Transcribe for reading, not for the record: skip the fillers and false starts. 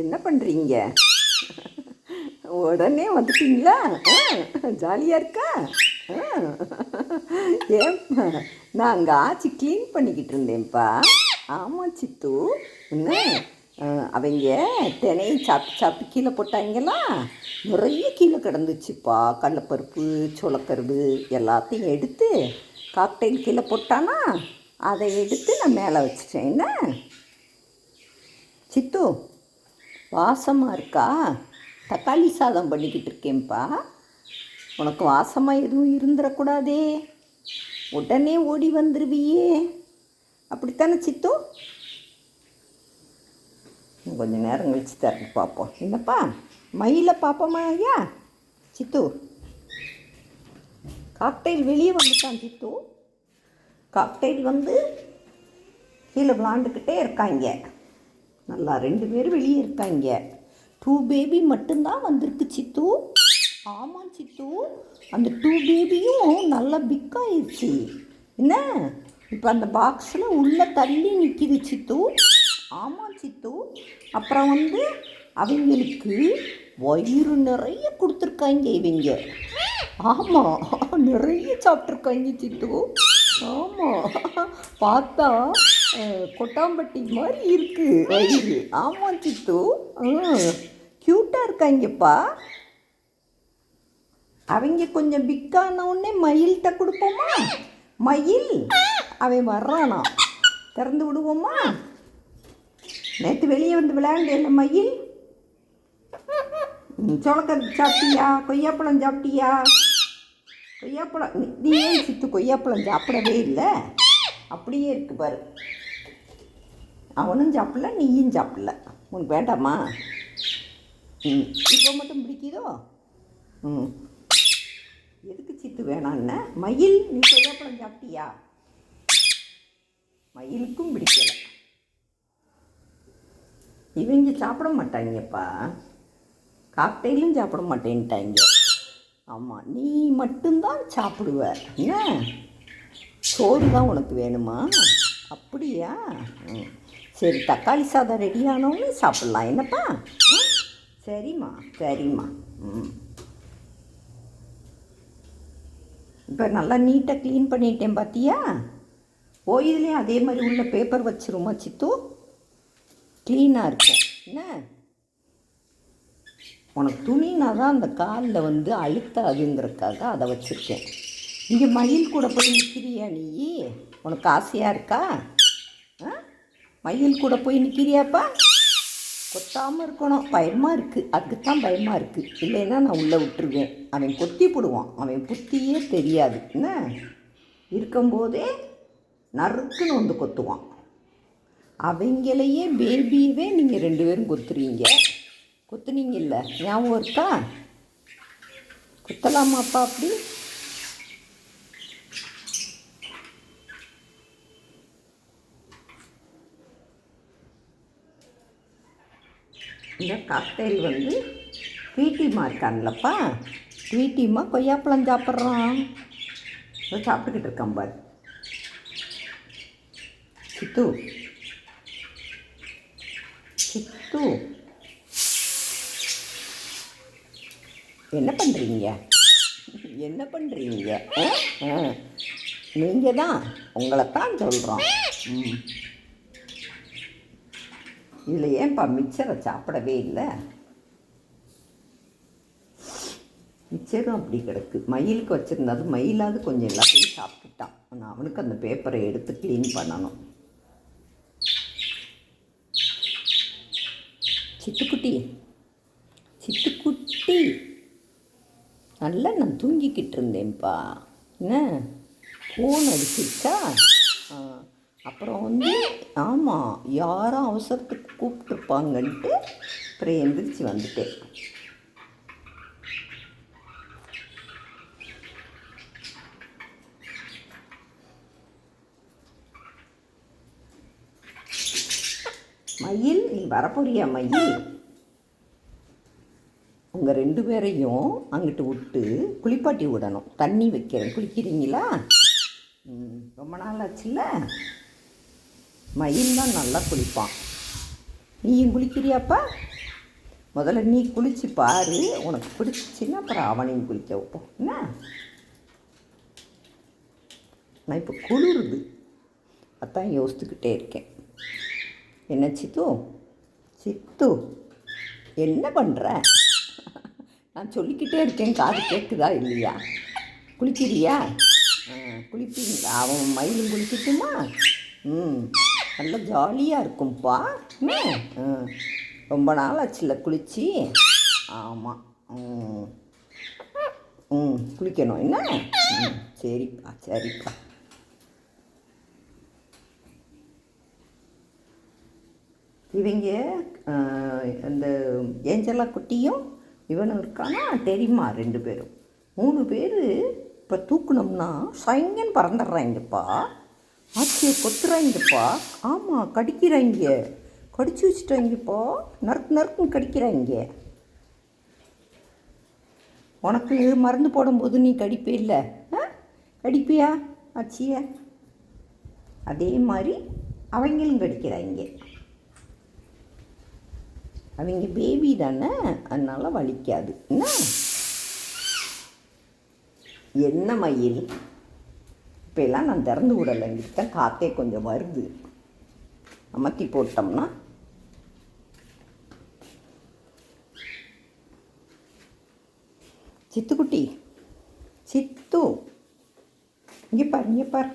என்ன பண்ணுறீங்க? உடனே வந்துட்டீங்களா? ஜாலியாக இருக்கா? ஏன்ப்பா நான் அங்கே ஆச்சு க்ளீன் பண்ணிக்கிட்டு இருந்தேன்ப்பா. ஆமாம் சித்து. என்ன அவங்க தினையை சாப்பிட்டு சாப்பிட்டு கீழே போட்டாங்களா, நிறைய கீழே கிடந்துச்சுப்பா. கடலப்பருப்பு, சோளக்கருவு எல்லாத்தையும் எடுத்து காக்டைல் கீழே போட்டானா, அதை எடுத்து நான் மேலே வச்சுட்டேன். என்ன சித்து, வாசமாக இருக்கா? தக்காளி சாதம் பண்ணிக்கிட்டு இருக்கேன்ப்பா. உனக்கு வாசமாக எதுவும் இருந்துடக்கூடாதே, உடனே ஓடி வந்துடுவியே. அப்படித்தானே சித்து? கொஞ்சம் நேரம் கழிச்சு தரக்கு பார்ப்போம். என்னப்பா மயிலை பார்ப்போமா? ஐயா சித்து, காக்டைல் வெளியே வந்துட்டான் சித்து. காக்டைல் வந்து கீழே விளாண்டுக்கிட்டே இருக்காங்க. நல்லா 2 பேர் வெளியே இருக்காங்க. 2 பேபி மட்டும்தான் வந்திருக்கு சித்து. ஆமாம் சித்து, அந்த 2 பேபியும் நல்லா பிக்காயிடுச்சு. என்ன இப்போ அந்த பாக்ஸில் உள்ளே தள்ளி நிற்கிது சித்து. ஆமாம் சித்து. அப்புறம் வந்து அவங்களுக்கு வயிறு நிறைய கொடுத்துருக்காங்க இவங்க. ஆமாம், நிறைய சாப்பிட்ருக்காங்க சித்து. ஆமாம், பார்த்தா கொட்டாம்பட்டி மாதிரி இருக்குது வயிறு. ஆமாம் சித்து, க்யூட்டாக இருக்காங்கப்பா. அவங்க கொஞ்சம் பிக்கானவுடனே மயில்கிட்ட கொடுப்போமா? மயில் அவன் வர்றானா, திறந்து விடுவோமா? நேற்று வெளியே வந்து விளையாண்டேன் மயில். சோளக்கருது சாப்பிட்டியா? கொய்யாப்பழம் சாப்பிட்டியா? கொய்யாப்பழம் நீ ஏன் சித்து கொய்யாப்பழம் சாப்பிடவே இல்லை? அப்படியே இருக்கு பாரு. அவனும் சாப்பிடல, நீயும் சாப்பிடல. உனக்கு வேண்டாமா? இப்போ மட்டும் பிடிக்குதோ? எதுக்கு சித்து வேணான்னு? மயில், நீ கொய்யாப்பழம் சாப்பிட்டியா? மயிலுக்கும் பிடிக்கலை. இவங்க சாப்பிட மாட்டாங்கப்பா. காக்டைலும் சாப்பிட மாட்டேன்ட்டாங்க. ஆமாம், நீ மட்டும்தான் சாப்பிடுவ. என்ன சோறு தான் உனக்கு வேணுமா? அப்படியா? சரி, தக்காளி சாதம் ரெடியானவங்க சாப்பிட்லாம். என்னப்பா? சரிம்மா சரிம்மா. இப்போ நல்லா நீட்டாக க்ளீன் பண்ணிட்டேன் பார்த்தியா? இதுலேயும் அதே மாதிரி உள்ள பேப்பர் வச்சிருமா சித்து? க்ளீனாக இருக்கும். என்ன உனக்கு துணினா தான் அந்த காலில் வந்து அழுத்தாதுங்கிறதுக்காக அதை வச்சுருக்கேன். இங்கே மயில் கூட போய் நிற்கிறியா நீ? உனக்கு ஆசையாக இருக்கா? மயில் கூட போய் நிற்கிறியாப்பா? கொத்தாமல் இருக்கணும். பயமாக இருக்குது, அதுக்குத்தான் பயமாக இருக்குது. இல்லைன்னா நான் உள்ளே விட்டுருவேன். அவன் கொத்தி போடுவான். அவன் புத்தியே தெரியாது. என்ன இருக்கும்போதே நறுக்குன்னு வந்து கொத்துவான். அவங்களையே பேபியவே நீங்கள் 2 பேரும் கொத்துறீங்க. கொத்துனீங்கல்ல, ஞாபகம் இருக்கா? கொத்தலாமாப்பா அப்படி? இந்த காக்டைல் வந்து ட்வீட்டிமா இருக்கான்லப்பா. ட்வீட்டிமா கொய்யாப்பழம் சாப்பிட்றான். சாப்பிட்டுக்கிட்டு இருக்கான் பாரு. சித்து சித்து, என்ன பண்ணுறீங்க? என்ன பண்ணுறீங்க? நீங்கள் தான், உங்களைத்தான் சொல்கிறோம். இதில் ஏன்பா மிக்சரை சாப்பிடவே இல்லை? மிக்சரும் அப்படி கிடக்கு. மயிலுக்கு வச்சுருந்தாது, மயிலாவது கொஞ்சம் எல்லாத்தையும் சாப்பிட்டுட்டான். ஆனால் அவனுக்கு அந்த பேப்பரை எடுத்து க்ளீன் பண்ணணும். சித்துக்குட்டி சித்துக்குட்டி, நல்லா நான் தூங்கிக்கிட்டு இருந்தேன்ப்பா. என்ன ஃபோன் அடிச்சிருச்சா? அப்புறம் வந்து ஆமாம், யாரும் அவசரத்துக்கு கூப்பிட்ருப்பாங்கன்ட்டு அப்புறம் எந்திரிச்சு வந்துட்டேன். மயில், நீ வரப்போறியா மயில்? உங்கள் 2 பேரையும் அங்கிட்டு விட்டு குளிப்பாட்டி விடணும். தண்ணி வைக்கிறேன், குளிக்கிறீங்களா? ரொம்ப நாள் ஆச்சுல்ல. மயில் தான் நல்லா குளிப்பான். நீயும் குளிக்கிறியாப்பா? முதல்ல நீ குளிச்சு பாரு, உனக்கு பிடிச்சின்னா அப்புறம் அவனையும் குளிக்க வைப்போம். என்ன, நான் இப்போ குளிருது, அதான் யோசித்துக்கிட்டே இருக்கேன். என்ன சித்து, சித்து என்ன பண்ணுற? நான் சொல்லிக்கிட்டே இருக்கேன், காது கேட்குதா இல்லையா? குளிக்கிறியா? குளிப்பீங்களா? அவன் மயிலும் குளிக்கட்டுமா? நல்லா ஜாலியாக இருக்கும்ப்பா. ரொம்ப நாள் ஆச்சுல குளிச்சு. ஆமாம். குளிக்கணும் என்ன? சரிப்பா சரிப்பா. இவங்க அந்த ஏஞ்சலா குட்டியும் இவனும் இருக்கானா தெரியுமா? 2 பேரும் 3 பேர் இப்போ தூக்குனோம்னா சைங்கன்னு பறந்துடுறாங்கப்பா. ஆச்சியை கொத்துறாங்கப்பா. ஆமாம், கடிக்கிறாங்க, கடிச்சு வச்சுட்டாங்கப்பா. நறுக்கு நறுக்குன்னு கடிக்கிறாங்க. உனக்கு மருந்து போடும்போது நீ கடிப்பே இல்லை? கடிப்பியா ஆச்சிய? அதே மாதிரி அவங்களும் கடிக்கிறாங்க. அவங்க பேபி தானே, அதனால் வலிக்காது. என்ன மயில், இப்போ எல்லாம் நான் திறந்து விடலை, இங்கிட்ட தான் காற்றே கொஞ்சம் வருது. அமர்த்தி போட்டோம்னா சித்துக்குட்டி, சித்து இங்கே பார், இங்கே பார்.